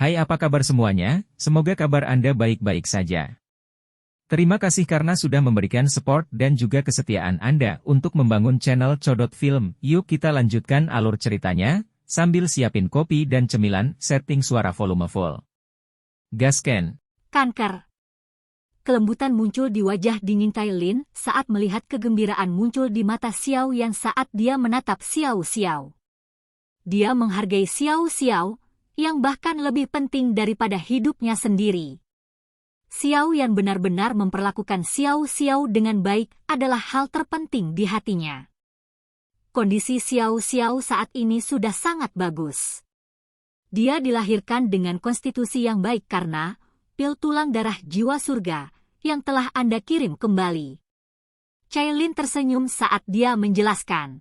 Hai, apa kabar semuanya? Semoga kabar Anda baik-baik saja. Terima kasih karena sudah memberikan support dan juga kesetiaan Anda untuk membangun channel Codot Film. Yuk kita lanjutkan alur ceritanya, sambil siapin kopi dan cemilan, setting suara volume full. Gasken. Kanker. Kelembutan muncul di wajah dingin Tailin saat melihat kegembiraan muncul di mata Xiao Yan saat dia menatap Xiao Xiao. Dia menghargai Xiao Xiao, yang bahkan lebih penting daripada hidupnya sendiri. Xiao Yan benar-benar memperlakukan Xiao Xiao dengan baik adalah hal terpenting di hatinya. Kondisi Xiao Xiao saat ini sudah sangat bagus. Dia dilahirkan dengan konstitusi yang baik karena pil tulang darah jiwa surga yang telah Anda kirim kembali. Cailin tersenyum saat dia menjelaskan.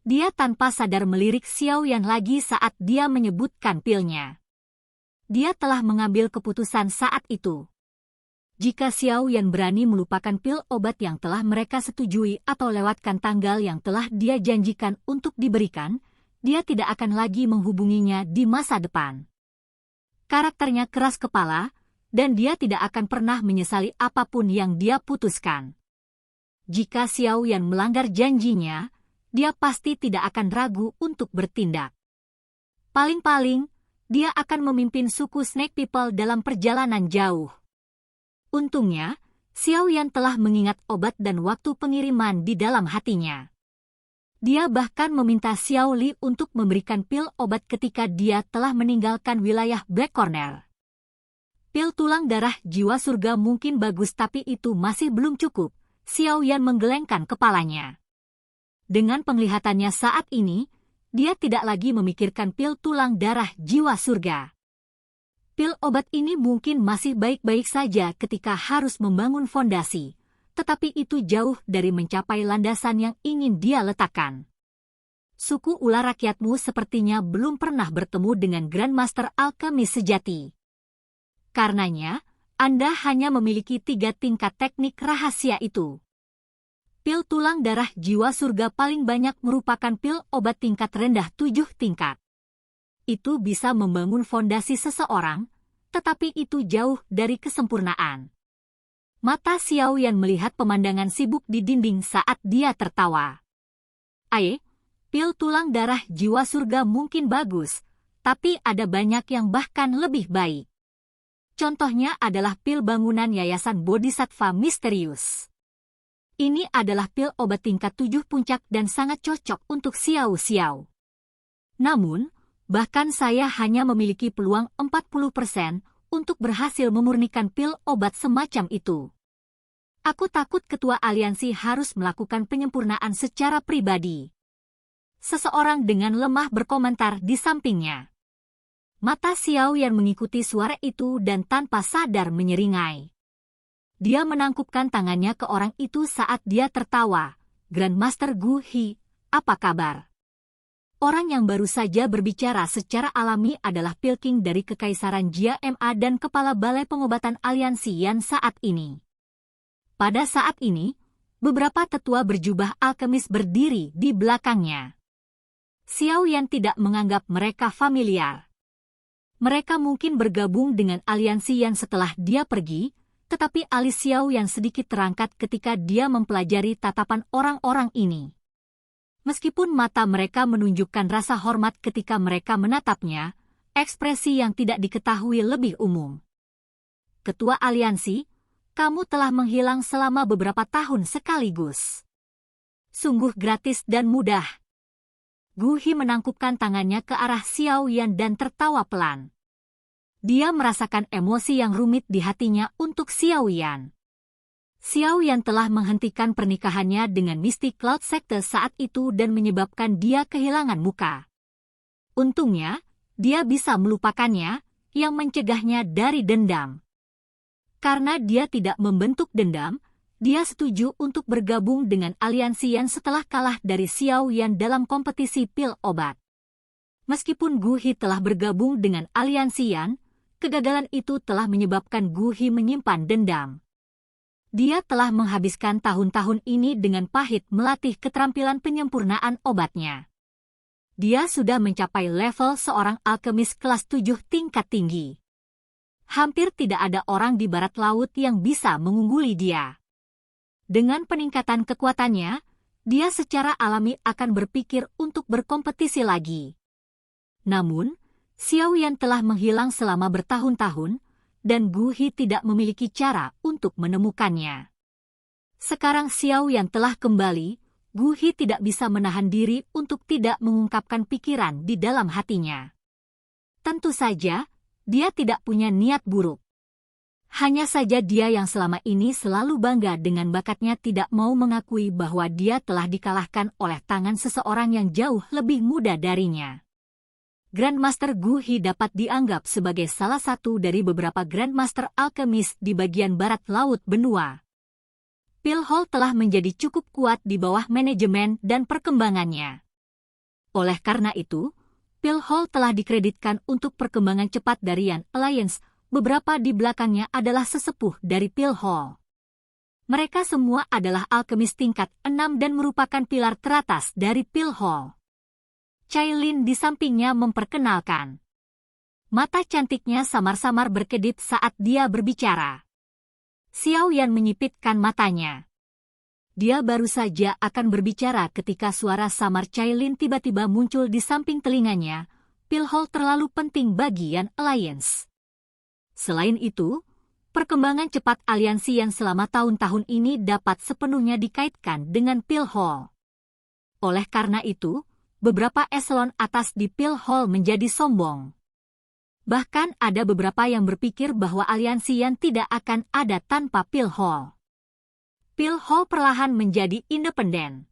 Dia tanpa sadar melirik Xiao Yan lagi saat dia menyebutkan pilnya. Dia telah mengambil keputusan saat itu. Jika Xiao Yan berani melupakan pil obat yang telah mereka setujui atau lewatkan tanggal yang telah dia janjikan untuk diberikan, dia tidak akan lagi menghubunginya di masa depan. Karakternya keras kepala, dan dia tidak akan pernah menyesali apapun yang dia putuskan. Jika Xiao Yan melanggar janjinya, dia pasti tidak akan ragu untuk bertindak. Paling-paling, dia akan memimpin suku Snake People dalam perjalanan jauh. Untungnya, Xiao Yan telah mengingat obat dan waktu pengiriman di dalam hatinya. Dia bahkan meminta Xiao Li untuk memberikan pil obat ketika dia telah meninggalkan wilayah Black Corner. Pil tulang darah jiwa surga mungkin bagus tapi itu masih belum cukup, Xiao Yan menggelengkan kepalanya. Dengan penglihatannya saat ini, dia tidak lagi memikirkan pil tulang darah jiwa surga. Pil obat ini mungkin masih baik-baik saja ketika harus membangun fondasi, tetapi itu jauh dari mencapai landasan yang ingin dia letakkan. Suku ular rakyatmu sepertinya belum pernah bertemu dengan Grandmaster Alkemis sejati. Karenanya, Anda hanya memiliki 3 tingkat teknik rahasia itu. Pil tulang darah jiwa surga paling banyak merupakan pil obat tingkat rendah 7 tingkat. Itu bisa membangun fondasi seseorang, tetapi itu jauh dari kesempurnaan. Mata Xiao Yan melihat pemandangan sibuk di dinding saat dia tertawa. Pil tulang darah jiwa surga mungkin bagus, tapi ada banyak yang bahkan lebih baik. Contohnya adalah pil bangunan Yayasan Bodhisattva Misterius. Ini adalah pil obat tingkat 7 puncak dan sangat cocok untuk Xiao Xiao. Namun, bahkan saya hanya memiliki peluang 40% untuk berhasil memurnikan pil obat semacam itu. Aku takut ketua aliansi harus melakukan penyempurnaan secara pribadi. Seseorang dengan lemah berkomentar di sampingnya. Mata Xiao Yan mengikuti suara itu dan tanpa sadar menyeringai. Dia menangkupkan tangannya ke orang itu saat dia tertawa. Grandmaster Gu He, apa kabar? Orang yang baru saja berbicara secara alami adalah Pil King dari Kekaisaran Jia Ma dan Kepala Balai Pengobatan Aliansi Yan saat ini. Pada saat ini, beberapa tetua berjubah alkemis berdiri di belakangnya. Xiao Yan tidak menganggap mereka familiar. Mereka mungkin bergabung dengan aliansi Yan setelah dia pergi, tetapi alis Xiao Yan sedikit terangkat ketika dia mempelajari tatapan orang-orang ini. Meskipun mata mereka menunjukkan rasa hormat ketika mereka menatapnya, ekspresi yang tidak diketahui lebih umum. Ketua aliansi, kamu telah menghilang selama beberapa tahun sekaligus. Sungguh gratis dan mudah. Gu He menangkupkan tangannya ke arah Xiao Yan dan tertawa pelan. Dia merasakan emosi yang rumit di hatinya untuk Xiao Yan. Xiao Yan telah menghentikan pernikahannya dengan Mystic Cloud Sector saat itu dan menyebabkan dia kehilangan muka. Untungnya, dia bisa melupakannya, yang mencegahnya dari dendam. Karena dia tidak membentuk dendam, dia setuju untuk bergabung dengan aliansi Yan setelah kalah dari Xiao Yan dalam kompetisi pil obat. Meskipun Gu He telah bergabung dengan aliansi Yan, kegagalan itu telah menyebabkan Gu He menyimpan dendam. Dia telah menghabiskan tahun-tahun ini dengan pahit melatih keterampilan penyempurnaan obatnya. Dia sudah mencapai level seorang alkemis kelas 7 tingkat tinggi. Hampir tidak ada orang di barat laut yang bisa mengungguli dia. Dengan peningkatan kekuatannya, dia secara alami akan berpikir untuk berkompetisi lagi. Namun, Xiao Yan telah menghilang selama bertahun-tahun, dan Gu Hi tidak memiliki cara untuk menemukannya. Sekarang Xiao Yan telah kembali, Gu Hi tidak bisa menahan diri untuk tidak mengungkapkan pikiran di dalam hatinya. Tentu saja, dia tidak punya niat buruk. Hanya saja dia yang selama ini selalu bangga dengan bakatnya tidak mau mengakui bahwa dia telah dikalahkan oleh tangan seseorang yang jauh lebih muda darinya. Grandmaster Gu Hi dapat dianggap sebagai salah satu dari beberapa Grandmaster alkemis di bagian barat laut benua. Pil Hall telah menjadi cukup kuat di bawah manajemen dan perkembangannya. Oleh karena itu, Pil Hall telah dikreditkan untuk perkembangan cepat dari Yan Alliance. Beberapa di belakangnya adalah sesepuh dari Pil Hall. Mereka semua adalah alkemis tingkat 6 dan merupakan pilar teratas dari Pil Hall. Cailin di sampingnya memperkenalkan. Mata cantiknya samar-samar berkedip saat dia berbicara. Xiao Yan menyipitkan matanya. Dia baru saja akan berbicara ketika suara samar Cailin tiba-tiba muncul di samping telinganya. Pil Hall terlalu penting bagi Yan Alliance. Selain itu, perkembangan cepat aliansi yang selama tahun-tahun ini dapat sepenuhnya dikaitkan dengan Pil Hall. Oleh karena itu, beberapa eselon atas di Pil Hall menjadi sombong. Bahkan ada beberapa yang berpikir bahwa aliansi yang tidak akan ada tanpa Pil Hall. Pil Hall perlahan menjadi independen.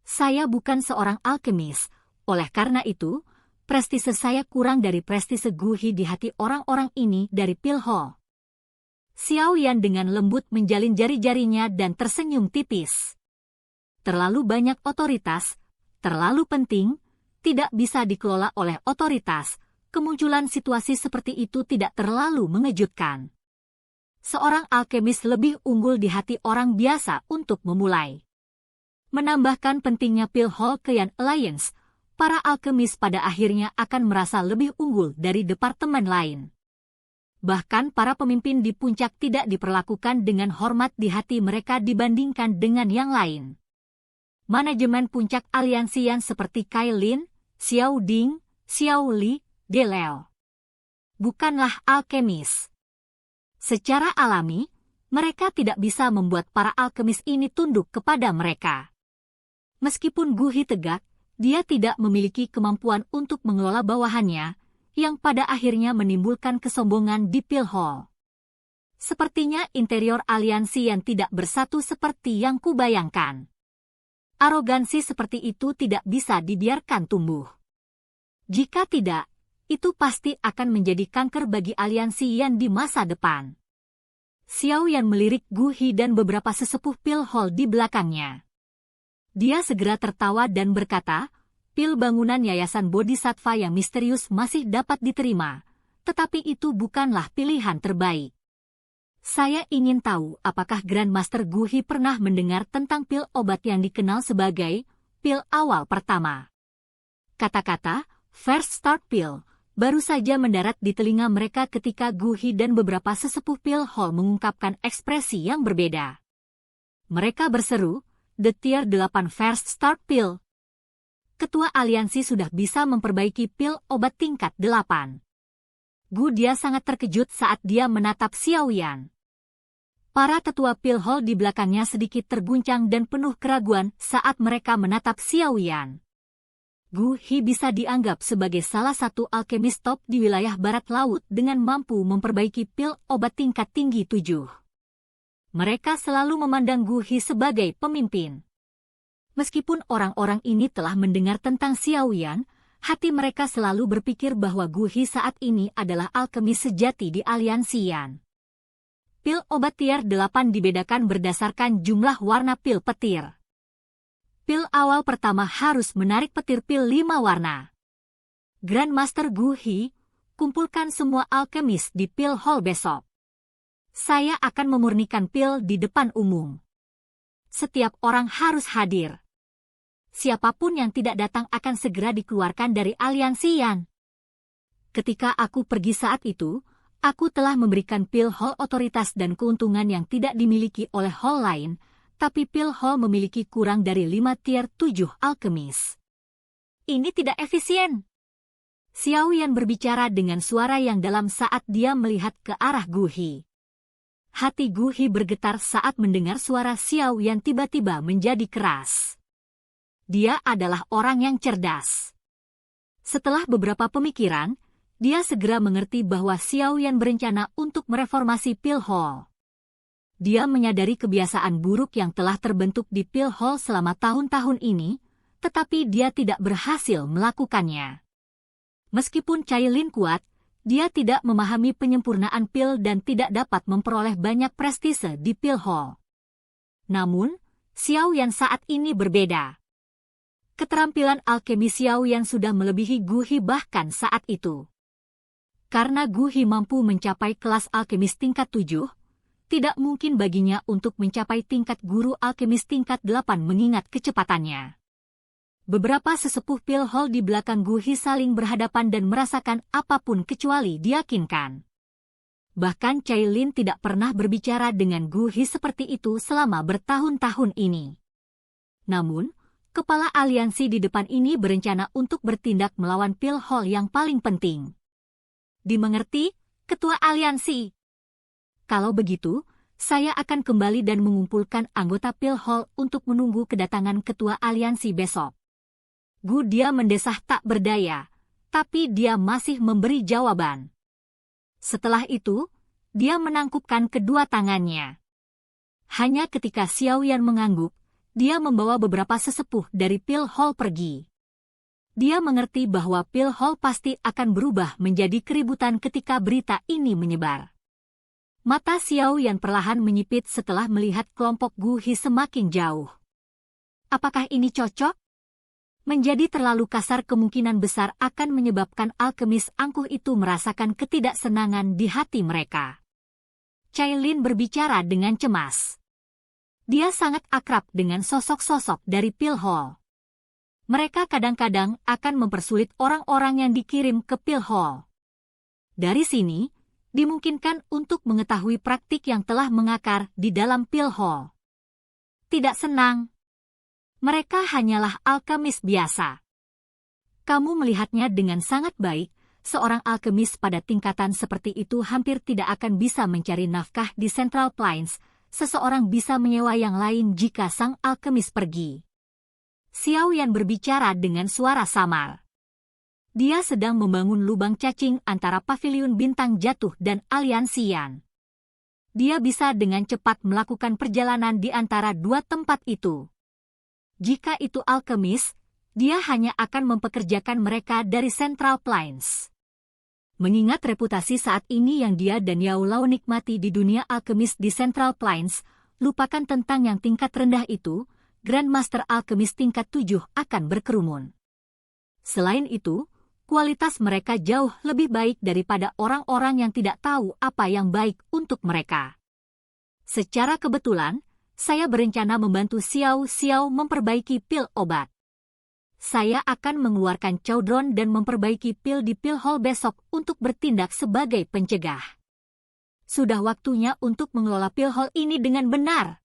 Saya bukan seorang alkemis, oleh karena itu, prestise saya kurang dari prestise Gu Hi di hati orang-orang ini dari Pil Hall. Xiao Yan dengan lembut menjalin jari-jarinya dan tersenyum tipis. Terlalu banyak otoritas, terlalu penting, tidak bisa dikelola oleh otoritas. Kemunculan situasi seperti itu tidak terlalu mengejutkan. Seorang alkemis lebih unggul di hati orang biasa untuk memulai. Menambahkan pentingnya Pil Hall ke Yan Alliance, para alkemis pada akhirnya akan merasa lebih unggul dari departemen lain. Bahkan para pemimpin di puncak tidak diperlakukan dengan hormat di hati mereka dibandingkan dengan yang lain. Manajemen puncak aliansi yang seperti Cailin, Xiao Ding, Xiao Li, Deleo bukanlah alkemis. Secara alami, mereka tidak bisa membuat para alkemis ini tunduk kepada mereka. Meskipun Gu Hi tegak, dia tidak memiliki kemampuan untuk mengelola bawahannya, yang pada akhirnya menimbulkan kesombongan di Pil Hall. Sepertinya interior aliansi yang tidak bersatu seperti yang kubayangkan. Arogansi seperti itu tidak bisa dibiarkan tumbuh. Jika tidak, itu pasti akan menjadi kanker bagi aliansi Yan di masa depan. Xiao Yan melirik Gu Hi dan beberapa sesepuh Pil Hall di belakangnya. Dia segera tertawa dan berkata, pil bangunan Yayasan Bodhisattva yang misterius masih dapat diterima, tetapi itu bukanlah pilihan terbaik. Saya ingin tahu apakah Grandmaster Gu Hi pernah mendengar tentang pil obat yang dikenal sebagai pil awal pertama. Kata-kata First Start Pill baru saja mendarat di telinga mereka ketika Gu Hi dan beberapa sesepuh Pil Hall mengungkapkan ekspresi yang berbeda. Mereka berseru, "The Tier 8 First Start Pill." Ketua aliansi sudah bisa memperbaiki pil obat tingkat 8. Dia sangat terkejut saat dia menatap Xiao Yan. Para tetua Pil Hall di belakangnya sedikit terguncang dan penuh keraguan saat mereka menatap Xiao Yan. Gu Hi bisa dianggap sebagai salah satu alkemis top di wilayah barat laut dengan mampu memperbaiki pil obat tingkat tinggi 7. Mereka selalu memandang Gu Hi sebagai pemimpin. Meskipun orang-orang ini telah mendengar tentang Xiao Yan, hati mereka selalu berpikir bahwa Gu Hi saat ini adalah alkemis sejati di aliansi Yan. Pil obat tier 8 dibedakan berdasarkan jumlah warna pil petir. Pil awal pertama harus menarik petir pil 5 warna. Grandmaster Gu Hi, kumpulkan semua alkemis di Pil Hall besok. Saya akan memurnikan pil di depan umum. Setiap orang harus hadir. Siapapun yang tidak datang akan segera dikeluarkan dari aliansi Yan. Ketika aku pergi saat itu, aku telah memberikan pil Hall otoritas dan keuntungan yang tidak dimiliki oleh Hall lain, tapi pil Hall memiliki kurang dari 5 tier 7 alkemis. Ini tidak efisien. Xiao Yan berbicara dengan suara yang dalam saat dia melihat ke arah Gu He. Hati Gu He bergetar saat mendengar suara Xiao Yan tiba-tiba menjadi keras. Dia adalah orang yang cerdas. Setelah beberapa pemikiran, dia segera mengerti bahwa Xiao Yan berencana untuk mereformasi pil Hall. Dia menyadari kebiasaan buruk yang telah terbentuk di pil Hall selama tahun-tahun ini, tetapi dia tidak berhasil melakukannya. Meskipun Cailin kuat, dia tidak memahami penyempurnaan pil dan tidak dapat memperoleh banyak prestise di pil Hall. Namun, Xiao Yan saat ini berbeda. Keterampilan alkemi Xiao Yan sudah melebihi Gu He bahkan saat itu. Karena Gu He mampu mencapai kelas alkemis tingkat 7, tidak mungkin baginya untuk mencapai tingkat guru alkemis tingkat 8 mengingat kecepatannya. Beberapa sesepuh pil Hall di belakang Gu He saling berhadapan dan merasakan apapun kecuali diyakinkan. Bahkan Cailin tidak pernah berbicara dengan Gu He seperti itu selama bertahun-tahun ini. Namun, kepala aliansi di depan ini berencana untuk bertindak melawan pil Hall yang paling penting. Dimengerti, Ketua Aliansi? Kalau begitu, saya akan kembali dan mengumpulkan anggota pil Hall untuk menunggu kedatangan Ketua Aliansi besok. Gu dia mendesah tak berdaya, tapi dia masih memberi jawaban. Setelah itu, dia menangkupkan kedua tangannya. Hanya ketika Xiao Yan mengangguk, dia membawa beberapa sesepuh dari pil Hall pergi. Dia mengerti bahwa pil Hall pasti akan berubah menjadi keributan ketika berita ini menyebar. Mata Xiao Yan perlahan menyipit setelah melihat kelompok Gu He semakin jauh. Apakah ini cocok? Menjadi terlalu kasar kemungkinan besar akan menyebabkan alkemis angkuh itu merasakan ketidaksenangan di hati mereka. Cailin berbicara dengan cemas. Dia sangat akrab dengan sosok-sosok dari pil Hall. Mereka kadang-kadang akan mempersulit orang-orang yang dikirim ke pil Hall. Dari sini, dimungkinkan untuk mengetahui praktik yang telah mengakar di dalam pil Hall. Tidak senang. Mereka hanyalah alkemis biasa. Kamu melihatnya dengan sangat baik, seorang alkemis pada tingkatan seperti itu hampir tidak akan bisa mencari nafkah di Central Plains, seseorang bisa menyewa yang lain jika sang alkemis pergi. Xiao Yan berbicara dengan suara samar. Dia sedang membangun lubang cacing antara paviliun bintang jatuh dan aliansi Yan. Dia bisa dengan cepat melakukan perjalanan di antara dua tempat itu. Jika itu alkemis, dia hanya akan mempekerjakan mereka dari Central Plains. Mengingat reputasi saat ini yang dia dan Yao Lao nikmati di dunia alkemis di Central Plains, lupakan tentang yang tingkat rendah itu, Grandmaster alkemis tingkat 7 akan berkerumun. Selain itu, kualitas mereka jauh lebih baik daripada orang-orang yang tidak tahu apa yang baik untuk mereka. Secara kebetulan, saya berencana membantu Xiao Xiao memperbaiki pil obat. Saya akan mengeluarkan caudron dan memperbaiki pil di pil Hall besok untuk bertindak sebagai pencegah. Sudah waktunya untuk mengelola pil Hall ini dengan benar.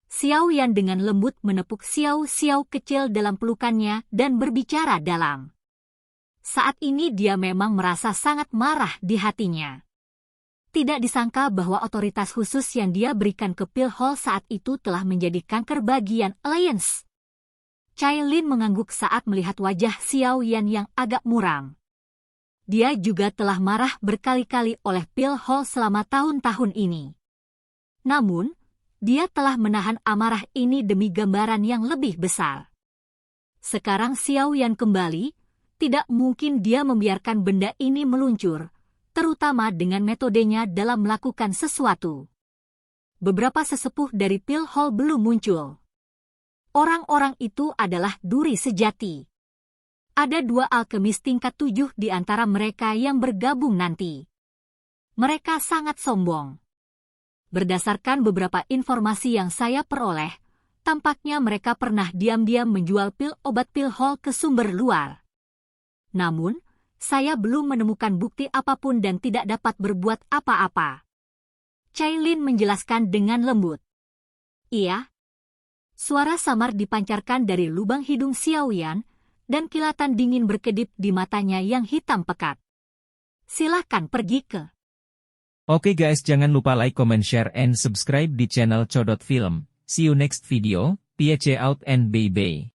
Xiao Yan dengan lembut menepuk Xiao Xiao kecil dalam pelukannya dan berbicara dalam. Saat ini dia memang merasa sangat marah di hatinya. Tidak disangka bahwa otoritas khusus yang dia berikan ke pil Hall saat itu telah menjadi kanker bagian Alliance. Cailin mengangguk saat melihat wajah Xiao Yan yang agak muram. Dia juga telah marah berkali-kali oleh pil Hall selama tahun-tahun ini. Namun, dia telah menahan amarah ini demi gambaran yang lebih besar. Sekarang Xiao Yan kembali, tidak mungkin dia membiarkan benda ini meluncur, terutama dengan metodenya dalam melakukan sesuatu. Beberapa sesepuh dari pil Hall belum muncul. Orang-orang itu adalah duri sejati. Ada 2 alkemis tingkat 7 di antara mereka yang bergabung nanti. Mereka sangat sombong. Berdasarkan beberapa informasi yang saya peroleh, Tampaknya mereka pernah diam-diam menjual pil obat pil Hall ke sumber luar. Namun, saya belum menemukan bukti apapun dan tidak dapat berbuat apa-apa. Cailin menjelaskan dengan lembut. Iya. Suara samar dipancarkan dari lubang hidung Xiaoyan, dan kilatan dingin berkedip di matanya yang hitam pekat. Silahkan pergi ke. Oke guys, jangan lupa like, comment, share, and subscribe di channel Codot Film. See you next video, peace out and bye-bye.